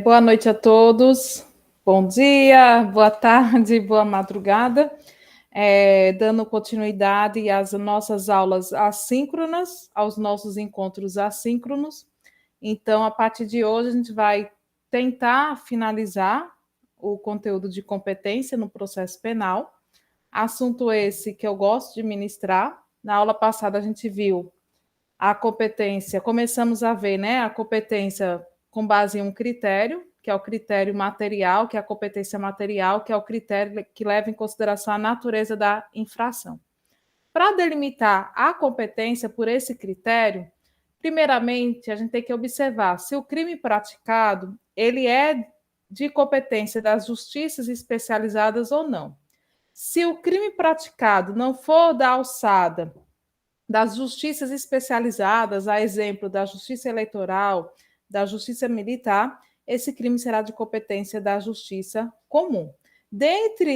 Boa noite a todos, bom dia, boa tarde, boa madrugada. Dando continuidade às nossas aulas assíncronas, aos nossos encontros assíncronos. Então, a partir de hoje, a gente vai tentar finalizar o conteúdo de competência no processo penal. Assunto esse que eu gosto de ministrar. Na aula passada, a gente viu a competência, começamos a ver, né, a competência com base em um critério, que é o critério material, que é a competência material, que é o critério que leva em consideração a natureza da infração. Para delimitar a competência por esse critério, primeiramente, a gente tem que observar se o crime praticado, ele é de competência das justiças especializadas ou não. Se o crime praticado não for da alçada das justiças especializadas, a exemplo da justiça eleitoral, da justiça militar, esse crime será de competência da justiça comum. Dentro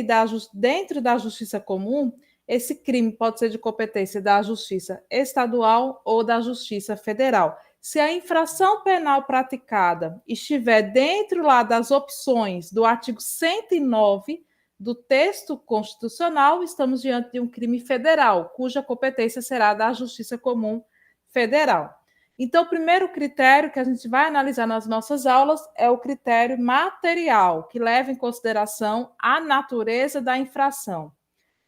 da justiça comum, esse crime pode ser de competência da justiça estadual ou da justiça federal. Se a infração penal praticada estiver dentro lá das opções do artigo 109 do texto constitucional, estamos diante de um crime federal, cuja competência será da Justiça Comum Federal. Então, o primeiro critério que a gente vai analisar nas nossas aulas é o critério material, que leva em consideração a natureza da infração.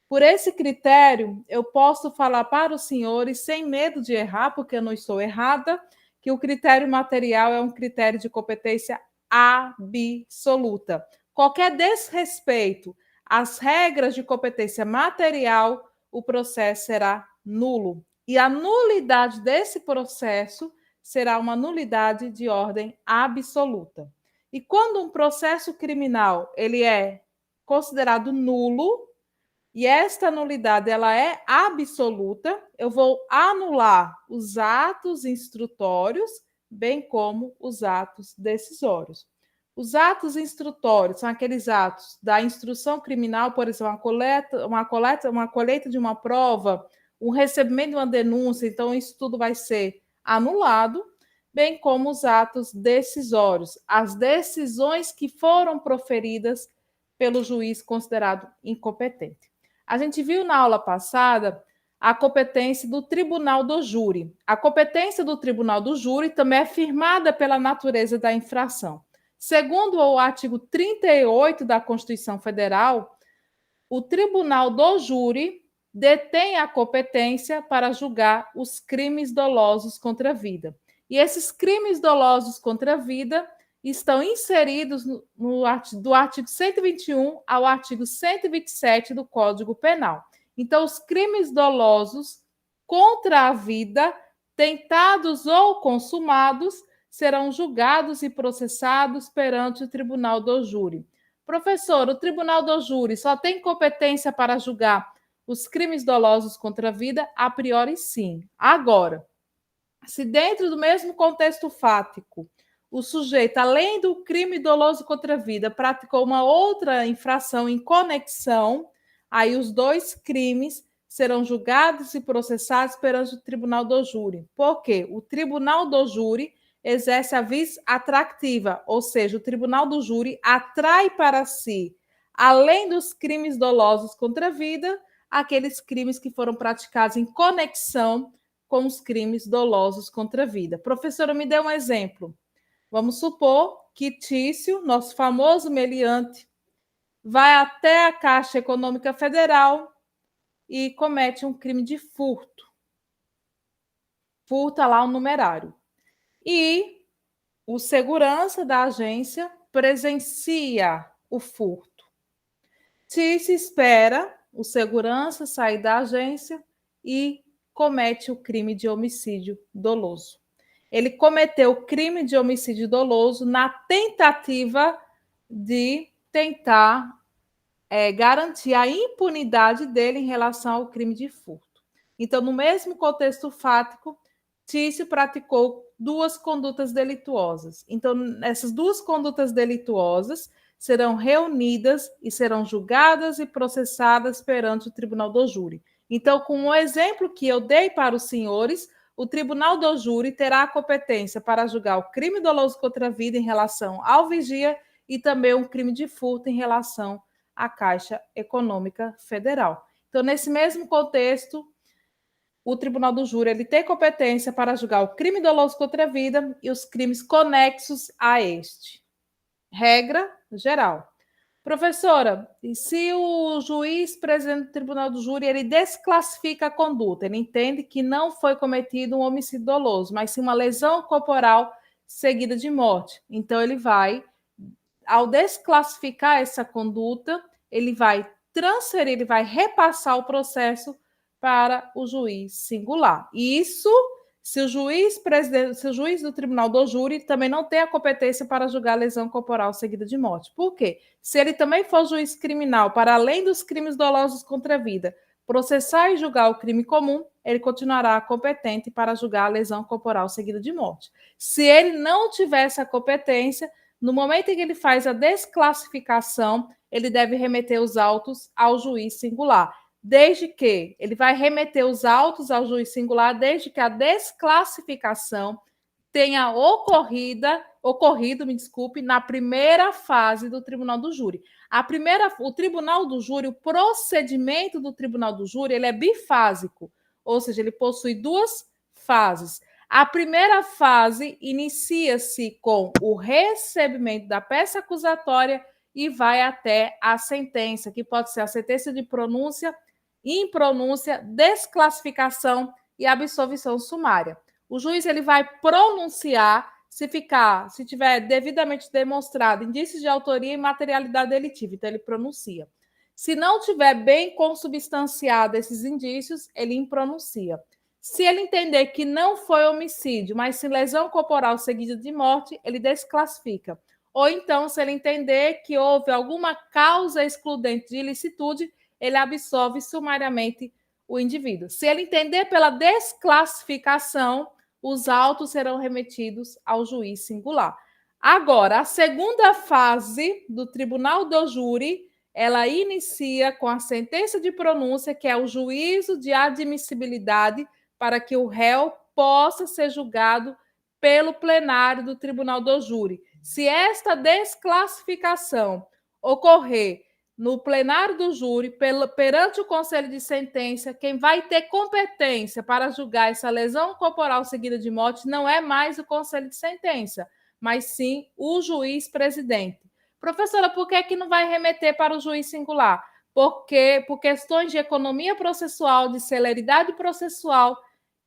Por esse critério, eu posso falar para os senhores, sem medo de errar, porque eu não estou errada, que o critério material é um critério de competência absoluta. Qualquer desrespeito às regras de competência material, o processo será nulo. E a nulidade desse processo será uma nulidade de ordem absoluta. E quando um processo criminal ele é considerado nulo, e esta nulidade ela é absoluta, eu vou anular os atos instrutórios, bem como os atos decisórios. Os atos instrutórios são aqueles atos da instrução criminal, por exemplo, uma colheita de uma prova, um recebimento de uma denúncia, então isso tudo vai ser anulado, bem como os atos decisórios, as decisões que foram proferidas pelo juiz considerado incompetente. A gente viu na aula passada a competência do tribunal do júri. A competência do tribunal do júri também é firmada pela natureza da infração. Segundo o artigo 38 da Constituição Federal, o tribunal do júri detém a competência para julgar os crimes dolosos contra a vida. E esses crimes dolosos contra a vida estão inseridos do artigo 121 ao artigo 127 do Código Penal. Então, os crimes dolosos contra a vida, tentados ou consumados, serão julgados e processados perante o tribunal do júri. Professor, o tribunal do júri só tem competência para julgar os crimes dolosos contra a vida? A priori, sim. Agora, se dentro do mesmo contexto fático, o sujeito, além do crime doloso contra a vida, praticou uma outra infração em conexão, aí os dois crimes serão julgados e processados perante o tribunal do júri. Por quê? O tribunal do júri exerce a vis atractiva, ou seja, o tribunal do júri atrai para si, além dos crimes dolosos contra a vida, aqueles crimes que foram praticados em conexão com os crimes dolosos contra a vida. Professora, me dê um exemplo. Vamos supor que Tício, nosso famoso meliante, vai até a Caixa Econômica Federal e comete um crime de furto. Furta lá um numerário. E o segurança da agência presencia o furto. Tício espera o segurança sair da agência e comete o crime de homicídio doloso. Ele cometeu o crime de homicídio doloso na tentativa de tentar garantir a impunidade dele em relação ao crime de furto. Então, no mesmo contexto fático, Tício praticou duas condutas delituosas. Então, essas duas condutas delituosas serão reunidas e serão julgadas e processadas perante o tribunal do júri. Então, com o exemplo que eu dei para os senhores, o tribunal do júri terá a competência para julgar o crime doloso contra a vida em relação ao vigia e também um crime de furto em relação à Caixa Econômica Federal. Então, nesse mesmo contexto, o tribunal do júri ele tem competência para julgar o crime doloso contra a vida e os crimes conexos a este. Regra geral. Professora, e se o juiz presidente do tribunal do júri ele desclassifica a conduta, ele entende que não foi cometido um homicídio doloso, mas sim uma lesão corporal seguida de morte. Então ele vai, ao desclassificar essa conduta, ele vai transferir, ele vai repassar o processo para o juiz singular. E isso se o juiz do tribunal do júri também não tem a competência para julgar lesão corporal seguida de morte. Por quê? Se ele também for juiz criminal, para além dos crimes dolosos contra a vida, processar e julgar o crime comum, ele continuará competente para julgar a lesão corporal seguida de morte. Se ele não tiver essa competência, no momento em que ele faz a desclassificação, ele deve remeter os autos ao juiz singular. Desde que ele vai remeter os autos ao juiz singular, desde que a desclassificação tenha ocorrido, na primeira fase do tribunal do júri. O tribunal do júri, o procedimento do tribunal do júri, ele é bifásico, ou seja, ele possui duas fases. A primeira fase inicia-se com o recebimento da peça acusatória e vai até a sentença, que pode ser a sentença de pronúncia, impronúncia, desclassificação e absolvição sumária. O juiz ele vai pronunciar se tiver devidamente demonstrado indícios de autoria e materialidade delitiva, então ele pronuncia. Se não tiver bem consubstanciado esses indícios, ele impronuncia. Se ele entender que não foi homicídio, mas sim lesão corporal seguida de morte, ele desclassifica. Ou então, se ele entender que houve alguma causa excludente de ilicitude, ele absolve sumariamente o indivíduo. Se ele entender pela desclassificação, os autos serão remetidos ao juiz singular. Agora, a segunda fase do tribunal do júri, ela inicia com a sentença de pronúncia, que é o juízo de admissibilidade para que o réu possa ser julgado pelo plenário do tribunal do júri. Se esta desclassificação ocorrer no plenário do júri, perante o conselho de sentença, quem vai ter competência para julgar essa lesão corporal seguida de morte não é mais o conselho de sentença, mas sim o juiz presidente. Professora, por que não vai remeter para o juiz singular? Porque, por questões de economia processual, de celeridade processual,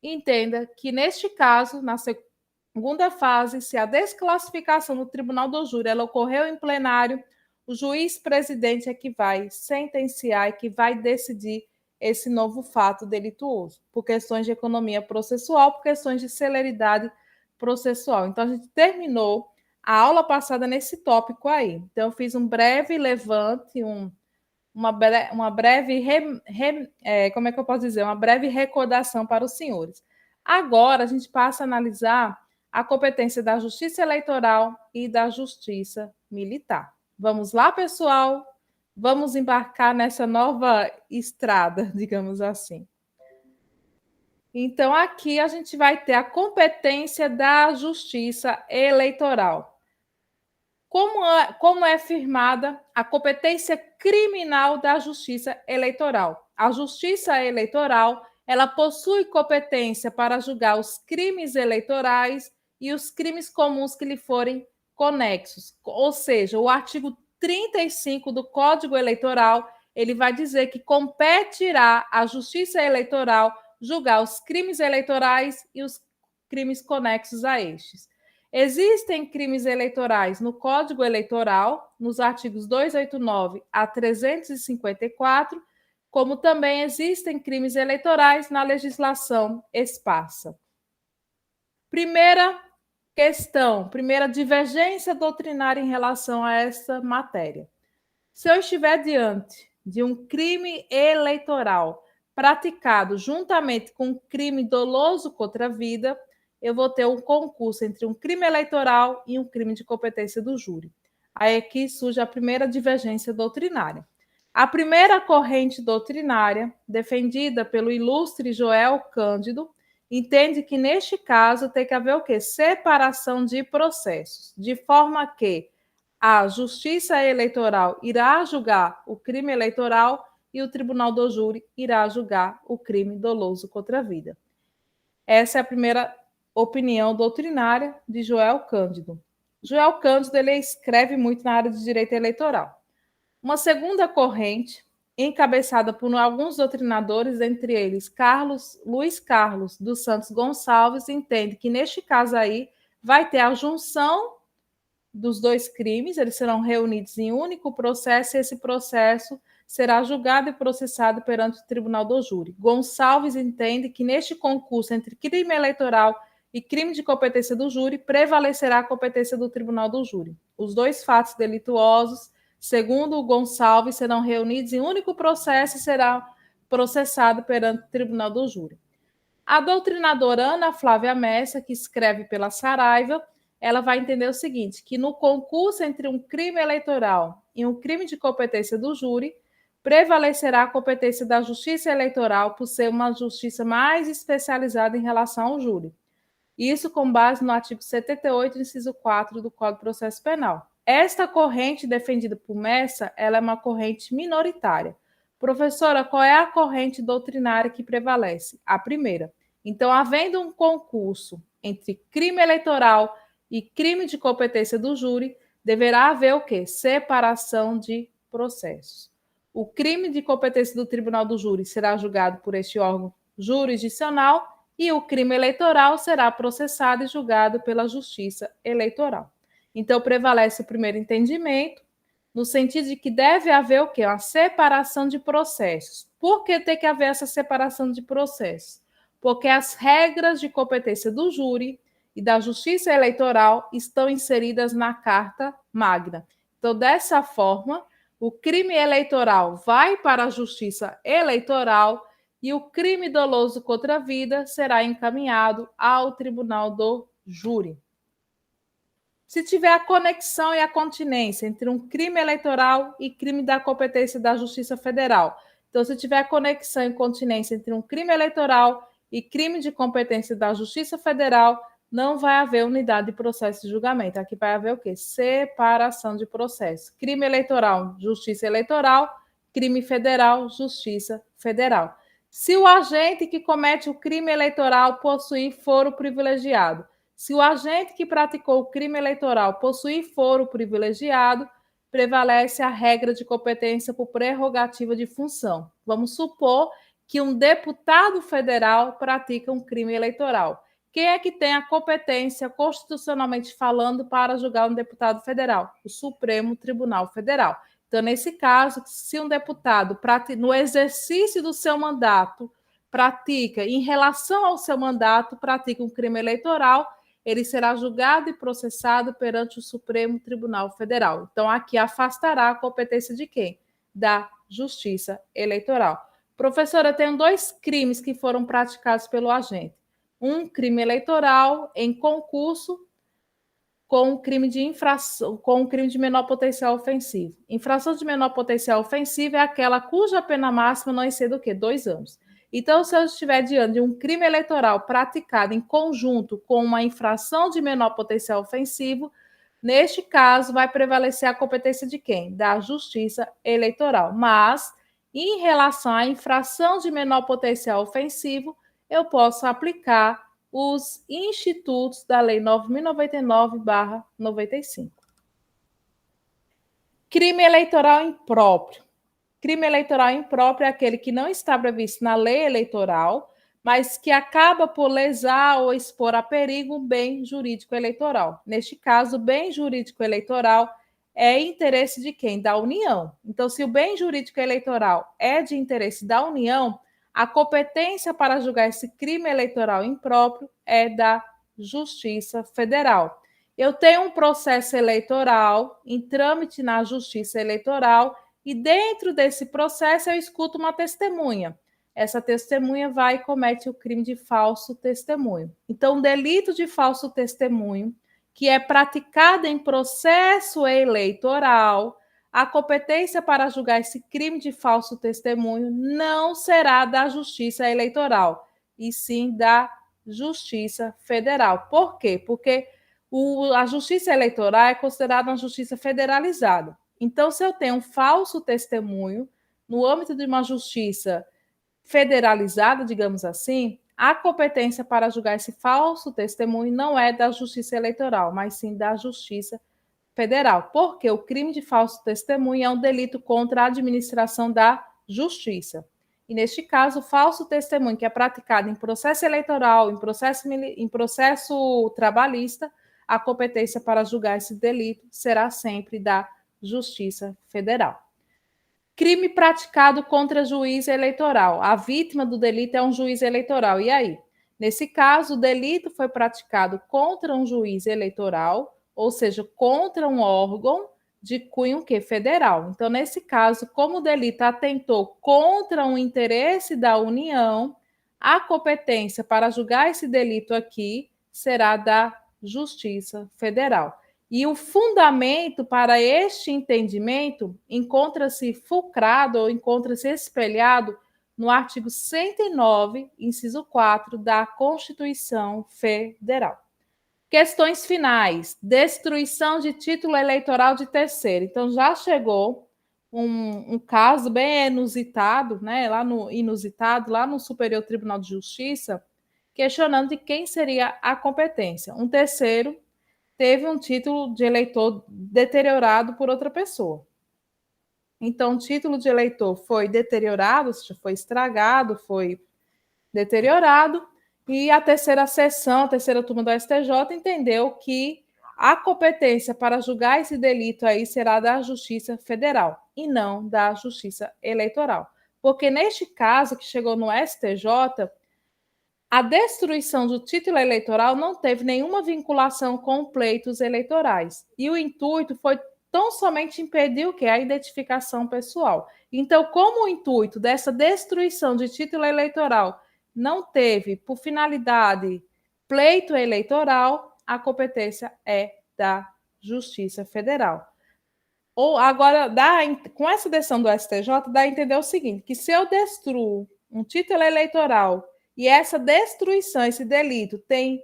entenda que, neste caso, na segunda fase, se a desclassificação do tribunal do júri ela ocorreu em plenário, o juiz presidente é que vai sentenciar e que vai decidir esse novo fato delituoso, por questões de economia processual, por questões de celeridade processual. Então, a gente terminou a aula passada nesse tópico aí. Então, eu fiz um breve levante, uma breve, como é que eu posso dizer? Uma breve recordação para os senhores. Agora, a gente passa a analisar a competência da Justiça Eleitoral e da Justiça Militar. Vamos lá, pessoal? Vamos embarcar nessa nova estrada, digamos assim. Então, aqui a gente vai ter a competência da Justiça Eleitoral. Como é firmada a competência criminal da Justiça Eleitoral? A Justiça Eleitoral ela possui competência para julgar os crimes eleitorais e os crimes comuns que lhe forem conexos. Ou seja, o artigo 35 do Código Eleitoral, ele vai dizer que competirá à Justiça Eleitoral julgar os crimes eleitorais e os crimes conexos a estes. Existem crimes eleitorais no Código Eleitoral, nos artigos 289 a 354, como também existem crimes eleitorais na legislação esparsa. Primeira questão, primeira divergência doutrinária em relação a essa matéria. Se eu estiver diante de um crime eleitoral praticado juntamente com um crime doloso contra a vida, eu vou ter um concurso entre um crime eleitoral e um crime de competência do júri. Aí aqui surge a primeira divergência doutrinária. A primeira corrente doutrinária, defendida pelo ilustre Joel Cândido, entende que, neste caso, tem que haver o quê? Separação de processos, de forma que a Justiça Eleitoral irá julgar o crime eleitoral e o Tribunal do Júri irá julgar o crime doloso contra a vida. Essa é a primeira opinião doutrinária de Joel Cândido. Joel Cândido ele escreve muito na área de direito eleitoral. Uma segunda corrente, encabeçada por alguns doutrinadores, entre eles Luiz Carlos dos Santos Gonçalves, entende que, neste caso aí, vai ter a junção dos dois crimes, eles serão reunidos em um único processo, e esse processo será julgado e processado perante o Tribunal do Júri. Gonçalves entende que, neste concurso entre crime eleitoral e crime de competência do júri, prevalecerá a competência do Tribunal do Júri. Os dois fatos delituosos, segundo o Gonçalves, serão reunidos em um único processo e será processado perante o Tribunal do Júri. A doutrinadora Ana Flávia Messa, que escreve pela Saraiva, ela vai entender o seguinte, que no concurso entre um crime eleitoral e um crime de competência do júri, prevalecerá a competência da Justiça Eleitoral por ser uma justiça mais especializada em relação ao júri. Isso com base no artigo 78, inciso 4 do Código de Processo Penal. Esta corrente defendida por Messa, ela é uma corrente minoritária. Professora, qual é a corrente doutrinária que prevalece? A primeira. Então, havendo um concurso entre crime eleitoral e crime de competência do júri, deverá haver o quê? Separação de processos. O crime de competência do Tribunal do Júri será julgado por este órgão jurisdicional e o crime eleitoral será processado e julgado pela Justiça Eleitoral. Então, prevalece o primeiro entendimento, no sentido de que deve haver o quê? Uma separação de processos. Por que tem que haver essa separação de processos? Porque as regras de competência do júri e da Justiça Eleitoral estão inseridas na Carta Magna. Então, dessa forma, o crime eleitoral vai para a Justiça Eleitoral e o crime doloso contra a vida será encaminhado ao Tribunal do Júri. Se tiver a conexão e a continência entre um crime eleitoral e crime da competência da Justiça Federal, então, se tiver conexão e continência entre um crime eleitoral e crime de competência da Justiça Federal, não vai haver unidade de processo de julgamento. Aqui vai haver o quê? Separação de processo. Crime eleitoral, Justiça Eleitoral. Crime federal, Justiça Federal. Se o agente que comete o crime eleitoral possuir foro privilegiado, se o agente que praticou o crime eleitoral possuir foro privilegiado, prevalece a regra de competência por prerrogativa de função. Vamos supor que um deputado federal pratica um crime eleitoral. Quem é que tem a competência, constitucionalmente falando, para julgar um deputado federal? O Supremo Tribunal Federal. Então, nesse caso, se um deputado, no exercício do seu mandato, pratica, em relação ao seu mandato, pratica um crime eleitoral, ele será julgado e processado perante o Supremo Tribunal Federal. Então, aqui afastará a competência de quem? Da Justiça Eleitoral. Professora, eu tenho dois crimes que foram praticados pelo agente. Um crime eleitoral em concurso com um crime de infração, com um crime de menor potencial ofensivo. Infração de menor potencial ofensivo é aquela cuja pena máxima não excede o quê? 2 anos. Então, se eu estiver diante de um crime eleitoral praticado em conjunto com uma infração de menor potencial ofensivo, neste caso, vai prevalecer a competência de quem? Da Justiça Eleitoral. Mas, em relação à infração de menor potencial ofensivo, eu posso aplicar os institutos da Lei 9.099/95. Crime eleitoral impróprio. Crime eleitoral impróprio é aquele que não está previsto na lei eleitoral, mas que acaba por lesar ou expor a perigo um bem jurídico eleitoral. Neste caso, o bem jurídico eleitoral é interesse de quem? Da União. Então, se o bem jurídico eleitoral é de interesse da União, a competência para julgar esse crime eleitoral impróprio é da Justiça Federal. Eu tenho um processo eleitoral em trâmite na Justiça Eleitoral e dentro desse processo eu escuto uma testemunha. Essa testemunha vai e comete o crime de falso testemunho. Então, o delito de falso testemunho, que é praticado em processo eleitoral, a competência para julgar esse crime de falso testemunho não será da Justiça Eleitoral, e sim da Justiça Federal. Por quê? Porque a Justiça Eleitoral é considerada uma justiça federalizada. Então, se eu tenho um falso testemunho no âmbito de uma justiça federalizada, digamos assim, a competência para julgar esse falso testemunho não é da Justiça Eleitoral, mas sim da Justiça Federal, porque o crime de falso testemunho é um delito contra a administração da justiça. E, neste caso, o falso testemunho que é praticado em processo eleitoral, em processo trabalhista, a competência para julgar esse delito será sempre da Justiça Federal. Crime praticado contra juiz eleitoral. A vítima do delito é um juiz eleitoral. E aí? Nesse caso, o delito foi praticado contra um juiz eleitoral, ou seja, contra um órgão de cunho federal. Então, nesse caso, como o delito atentou contra um interesse da União, a competência para julgar esse delito aqui será da Justiça Federal. E o fundamento para este entendimento encontra-se fulcrado ou encontra-se espelhado no artigo 109, inciso 4 da Constituição Federal. Questões finais. Destruição de título eleitoral de terceiro. Então, já chegou um caso bem inusitado, né, lá no Superior Tribunal de Justiça, questionando de quem seria a competência. Um terceiro teve um título de eleitor deteriorado por outra pessoa. Então, o título de eleitor foi deteriorado, foi estragado, foi deteriorado, e a terceira sessão, a terceira turma do STJ, entendeu que a competência para julgar esse delito aí será da Justiça Federal e não da Justiça Eleitoral. Porque neste caso que chegou no STJ, a destruição do título eleitoral não teve nenhuma vinculação com pleitos eleitorais. E o intuito foi tão somente impedir o quê? A identificação pessoal. Então, como o intuito dessa destruição de título eleitoral não teve por finalidade pleito eleitoral, a competência é da Justiça Federal. Ou agora, com essa decisão do STJ, dá a entender o seguinte: que se eu destruo um título eleitoral e essa destruição, esse delito, tem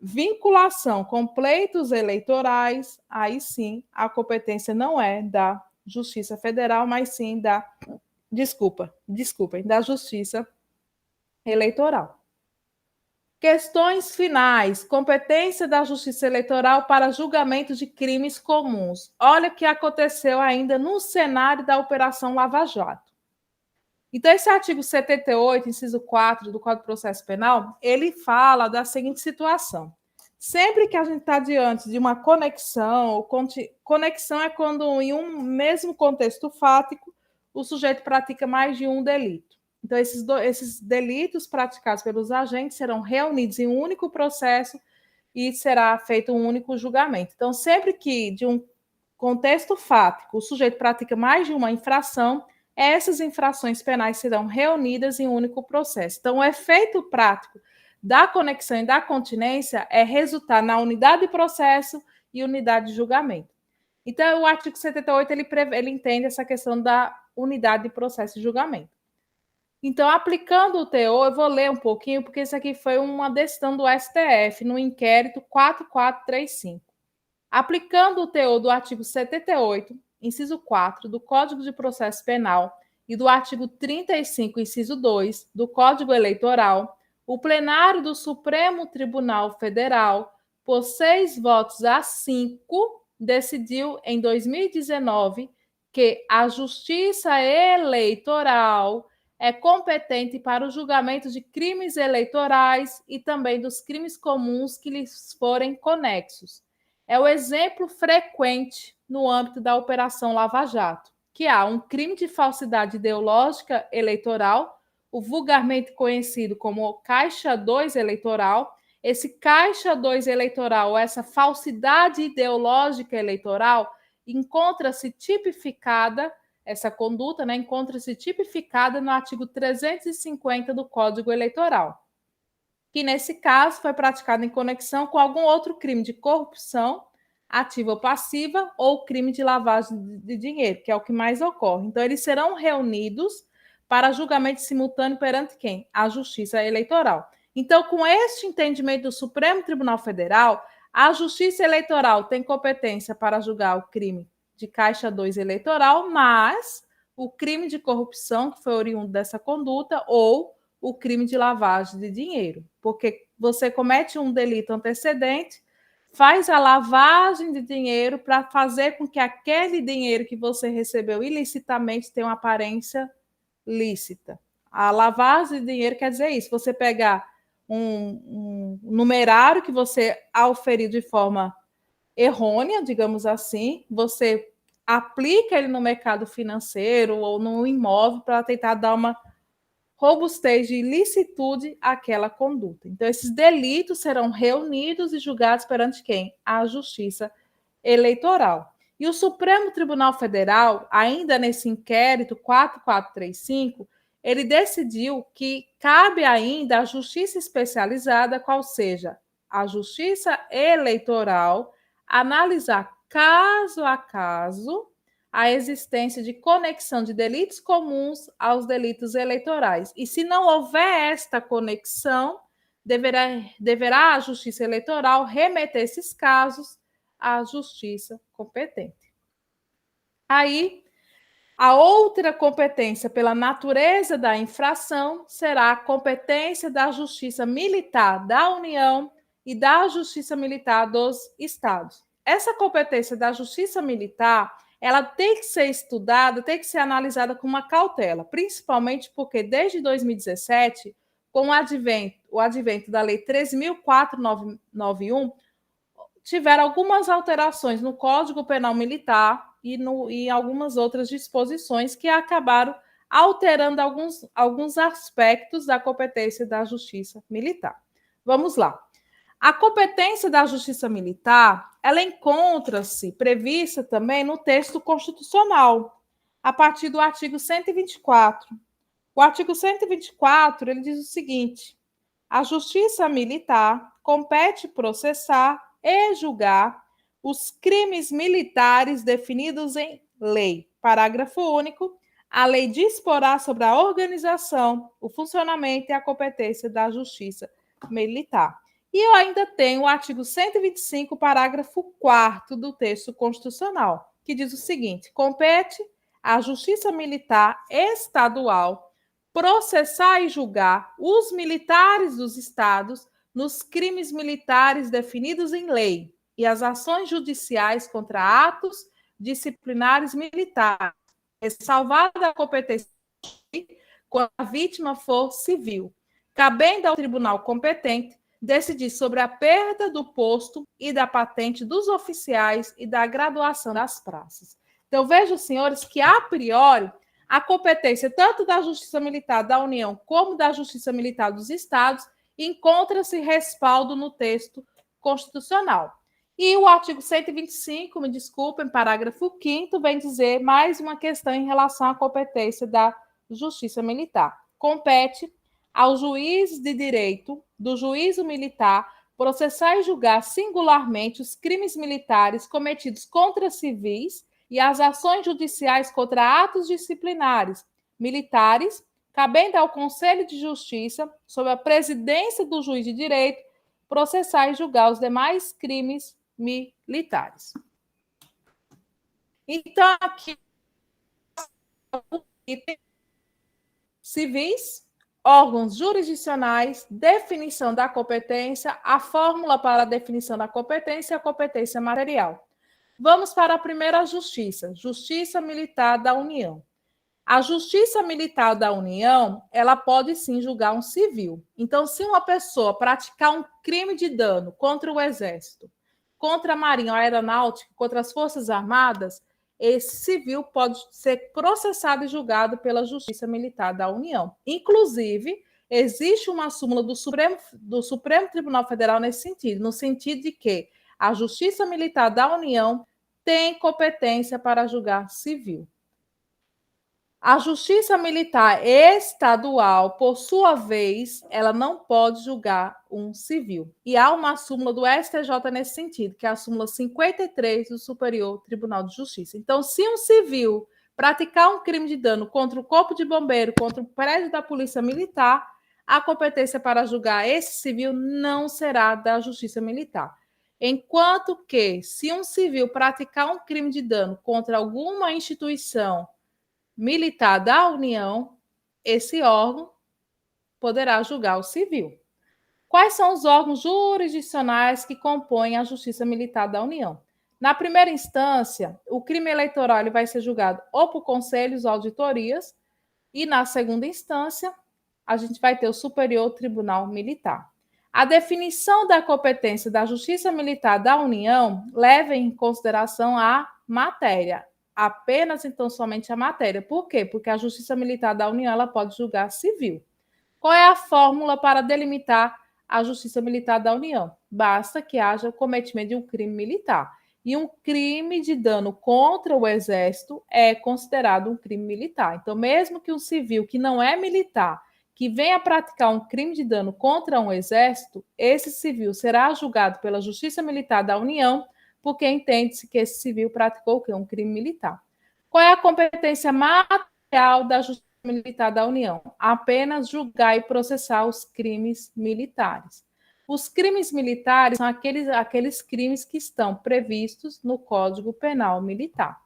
vinculação com pleitos eleitorais, aí sim a competência não é da Justiça Federal, mas sim da, desculpem, da Justiça Eleitoral. Questões finais. Competência da Justiça Eleitoral para julgamento de crimes comuns. Olha o que aconteceu ainda no cenário da Operação Lava Jato. Então, esse artigo 78, inciso 4 do Código de Processo Penal, ele fala da seguinte situação. Sempre que a gente está diante de uma conexão, conexão é quando, em um mesmo contexto fático, o sujeito pratica mais de um delito. Então, esses delitos praticados pelos agentes serão reunidos em um único processo e será feito um único julgamento. Então, sempre que, de um contexto fático, o sujeito pratica mais de uma infração, essas infrações penais serão reunidas em um único processo. Então, o efeito prático da conexão e da continência é resultar na unidade de processo e unidade de julgamento. Então, o artigo 78 ele entende essa questão da unidade de processo e julgamento. Então, aplicando o teor, eu vou ler um pouquinho, porque isso aqui foi uma decisão do STF no inquérito 4435. Aplicando o teor do artigo 78, inciso 4 do Código de Processo Penal e do artigo 35, inciso 2 do Código Eleitoral, o plenário do Supremo Tribunal Federal, por 6 votos a 5, decidiu em 2019 que a Justiça Eleitoral é competente para o julgamento de crimes eleitorais e também dos crimes comuns que lhes forem conexos. É o exemplo frequente no âmbito da Operação Lava Jato, que há um crime de falsidade ideológica eleitoral, o vulgarmente conhecido como Caixa 2 eleitoral. Esse Caixa 2 eleitoral, essa falsidade ideológica eleitoral, encontra-se tipificada, essa conduta, né, encontra-se tipificada no artigo 350 do Código Eleitoral, que nesse caso foi praticado em conexão com algum outro crime de corrupção, ativa ou passiva, ou crime de lavagem de dinheiro, que é o que mais ocorre. Então, eles serão reunidos para julgamento simultâneo perante quem? A Justiça Eleitoral. Então, com este entendimento do Supremo Tribunal Federal, a Justiça Eleitoral tem competência para julgar o crime de Caixa 2 eleitoral, mas o crime de corrupção, que foi oriundo dessa conduta, ou o crime de lavagem de dinheiro, porque você comete um delito antecedente, faz a lavagem de dinheiro para fazer com que aquele dinheiro que você recebeu ilicitamente tenha uma aparência lícita. A lavagem de dinheiro quer dizer isso, você pegar um numerário que você auferiu de forma errônea, digamos assim, você aplica ele no mercado financeiro ou no imóvel para tentar dar uma robustez de ilicitude àquela conduta. Então, esses delitos serão reunidos e julgados perante quem? A Justiça Eleitoral. E o Supremo Tribunal Federal, ainda nesse inquérito 4435, ele decidiu que cabe ainda à Justiça Especializada, qual seja a Justiça Eleitoral, analisar caso a caso a existência de conexão de delitos comuns aos delitos eleitorais. E se não houver esta conexão, deverá a Justiça Eleitoral remeter esses casos à Justiça competente. Aí, a outra competência pela natureza da infração será a competência da Justiça Militar da União e da Justiça Militar dos Estados. Essa competência da Justiça Militar, ela tem que ser estudada, tem que ser analisada com uma cautela, principalmente porque desde 2017, com o advento da Lei 13.491, tiveram algumas alterações no Código Penal Militar e em algumas outras disposições que acabaram alterando alguns aspectos da competência da Justiça Militar. Vamos lá. A competência da Justiça Militar, ela encontra-se prevista também no texto constitucional, a partir do artigo 124. O artigo 124, ele diz o seguinte: a Justiça Militar compete processar e julgar os crimes militares definidos em lei. Parágrafo único. A lei disporá sobre a organização, o funcionamento e a competência da Justiça Militar. E eu ainda tenho o artigo 125, parágrafo 4º do texto constitucional, que diz o seguinte: compete à Justiça Militar Estadual processar e julgar os militares dos estados nos crimes militares definidos em lei e as ações judiciais contra atos disciplinares militares, ressalvada a competência quando a vítima for civil, cabendo ao tribunal competente decidir sobre a perda do posto e da patente dos oficiais e da graduação das praças. Então, vejo, senhores, que a priori a competência tanto da Justiça Militar da União como da Justiça Militar dos Estados encontra-se respaldo no texto constitucional. E o artigo 125, me desculpem, parágrafo 5º, vem dizer mais uma questão em relação à competência da Justiça Militar. Compete ao juiz de direito do juízo militar processar e julgar singularmente os crimes militares cometidos contra civis e as ações judiciais contra atos disciplinares militares, cabendo ao Conselho de Justiça, sob a presidência do juiz de direito, processar e julgar os demais crimes militares. Então, aqui, civis, órgãos jurisdicionais, definição da competência, a fórmula para a definição da competência e a competência material. Vamos para a primeira justiça, Justiça Militar da União. A Justiça Militar da União, ela pode sim julgar um civil. Então, se uma pessoa praticar um crime de dano contra o Exército, contra a Marinha, a Aeronáutica, contra as Forças Armadas, esse civil pode ser processado e julgado pela Justiça Militar da União. Inclusive, existe uma súmula do Supremo Tribunal Federal nesse sentido, no sentido de que a Justiça Militar da União tem competência para julgar civil. A Justiça Militar Estadual, por sua vez, ela não pode julgar um civil. E há uma súmula do STJ nesse sentido, que é a súmula 53 do Superior Tribunal de Justiça. Então, se um civil praticar um crime de dano contra o Corpo de Bombeiro, contra o prédio da Polícia Militar, a competência para julgar esse civil não será da Justiça Militar. Enquanto que, se um civil praticar um crime de dano contra alguma instituição militar da União, esse órgão poderá julgar o civil. Quais são os órgãos jurisdicionais que compõem a Justiça Militar da União? Na primeira instância, o crime eleitoral ele vai ser julgado ou por conselhos ou auditorias, e na segunda instância, a gente vai ter o Superior Tribunal Militar. A definição da competência da Justiça Militar da União leva em consideração a matéria, apenas então somente a matéria. Por quê? Porque a Justiça Militar da União ela pode julgar civil. Qual é a fórmula para delimitar a Justiça Militar da União? Basta que haja o cometimento de um crime militar. E um crime de dano contra o Exército é considerado um crime militar. Então, mesmo que um civil que não é militar, que venha praticar um crime de dano contra um Exército, esse civil será julgado pela Justiça Militar da União, porque entende-se que esse civil praticou o quê? Um crime militar. Qual é a competência material da Justiça Militar da União? Apenas julgar e processar os crimes militares. Os crimes militares são aqueles crimes que estão previstos no Código Penal Militar.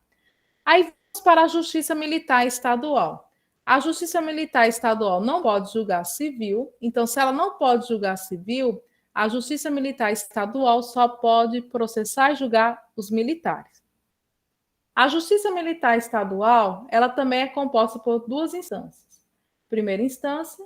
Aí vamos para a Justiça Militar Estadual. A Justiça Militar Estadual não pode julgar civil, então, se ela não pode julgar civil, a Justiça Militar Estadual só pode processar e julgar os militares. A Justiça Militar Estadual, ela também é composta por duas instâncias. Primeira instância,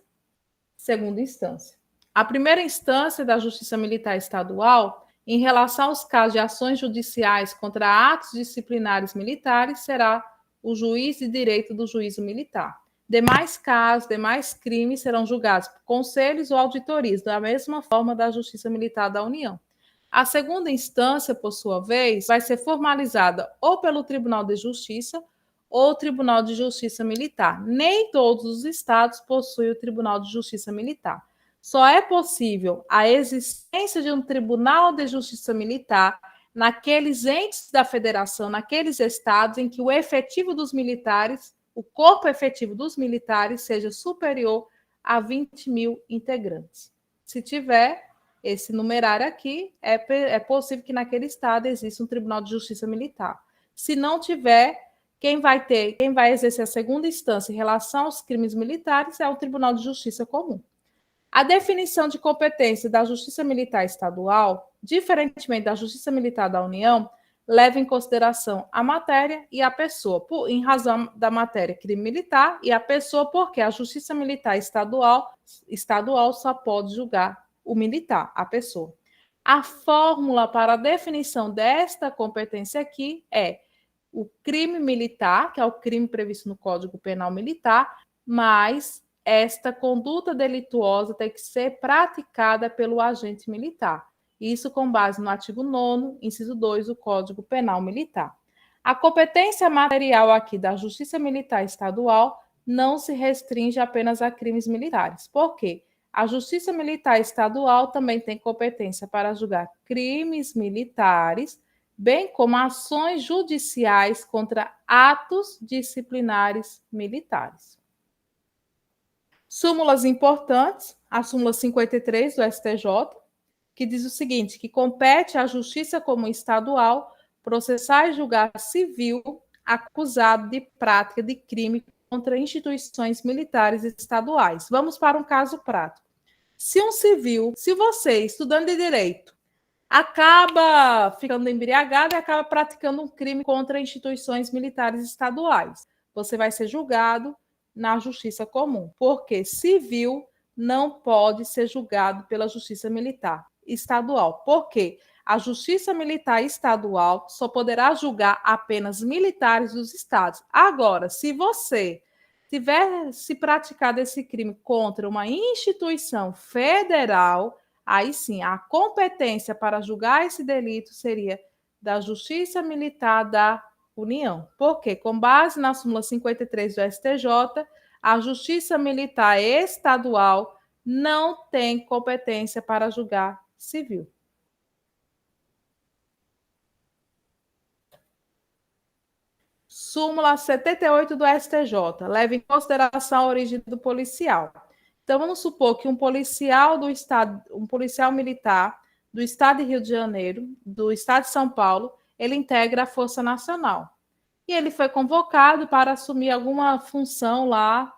segunda instância. A primeira instância da Justiça Militar Estadual, em relação aos casos de ações judiciais contra atos disciplinares militares, será o juiz de direito do juízo militar. Demais casos, demais crimes serão julgados por conselhos ou auditorias, da mesma forma da Justiça Militar da União. A segunda instância, por sua vez, vai ser formalizada ou pelo Tribunal de Justiça ou Tribunal de Justiça Militar. Nem todos os estados possuem o Tribunal de Justiça Militar. Só é possível a existência de um Tribunal de Justiça Militar naqueles entes da federação, naqueles estados em que o efetivo dos militares, o corpo efetivo dos militares, seja superior a 20 mil integrantes. Se tiver esse numerário aqui, é possível que naquele estado exista um Tribunal de Justiça Militar. Se não tiver, quem vai exercer a segunda instância em relação aos crimes militares é o Tribunal de Justiça Comum. A definição de competência da Justiça Militar Estadual, diferentemente da Justiça Militar da União, leva em consideração a matéria e a pessoa, em razão da matéria crime militar, e a pessoa porque a Justiça Militar Estadual só pode julgar o militar, a pessoa. A fórmula para a definição desta competência aqui é o crime militar, que é o crime previsto no Código Penal Militar, mas esta conduta delituosa tem que ser praticada pelo agente militar. Isso com base no artigo 9º, inciso 2 do Código Penal Militar. A competência material aqui da Justiça Militar Estadual não se restringe apenas a crimes militares. Por quê? A Justiça Militar Estadual também tem competência para julgar crimes militares, bem como ações judiciais contra atos disciplinares militares. Súmulas importantes, a súmula 53 do STJ, que diz o seguinte, que compete à Justiça Comum Estadual processar e julgar civil acusado de prática de crime contra instituições militares estaduais. Vamos para um caso prático. Se um civil, se você, estudante de direito, acaba ficando embriagado e acaba praticando um crime contra instituições militares estaduais, você vai ser julgado na Justiça Comum, porque civil não pode ser julgado pela Justiça Militar Estadual. Por quê? A Justiça Militar Estadual só poderá julgar apenas militares dos estados. Agora, se você tiver se praticado esse crime contra uma instituição federal, aí sim, a competência para julgar esse delito seria da Justiça Militar da União. Porque, com base na súmula 53 do STJ, a Justiça Militar Estadual não tem competência para julgar civil. Súmula 78 do STJ, leva em consideração a origem do policial. Então, vamos supor que um policial do estado, um policial militar do estado de Rio de Janeiro, do estado de São Paulo, ele integra a Força Nacional. E ele foi convocado para assumir alguma função lá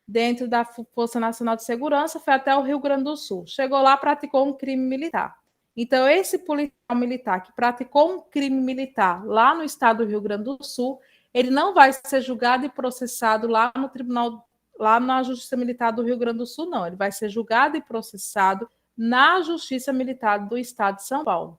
dentro da Força Nacional de Segurança, foi até o Rio Grande do Sul. Chegou lá, praticou um crime militar. Então, esse policial militar que praticou um crime militar lá no estado do Rio Grande do Sul, ele não vai ser julgado e processado lá no tribunal, lá na Justiça Militar do Rio Grande do Sul, não. Ele vai ser julgado e processado na Justiça Militar do estado de São Paulo.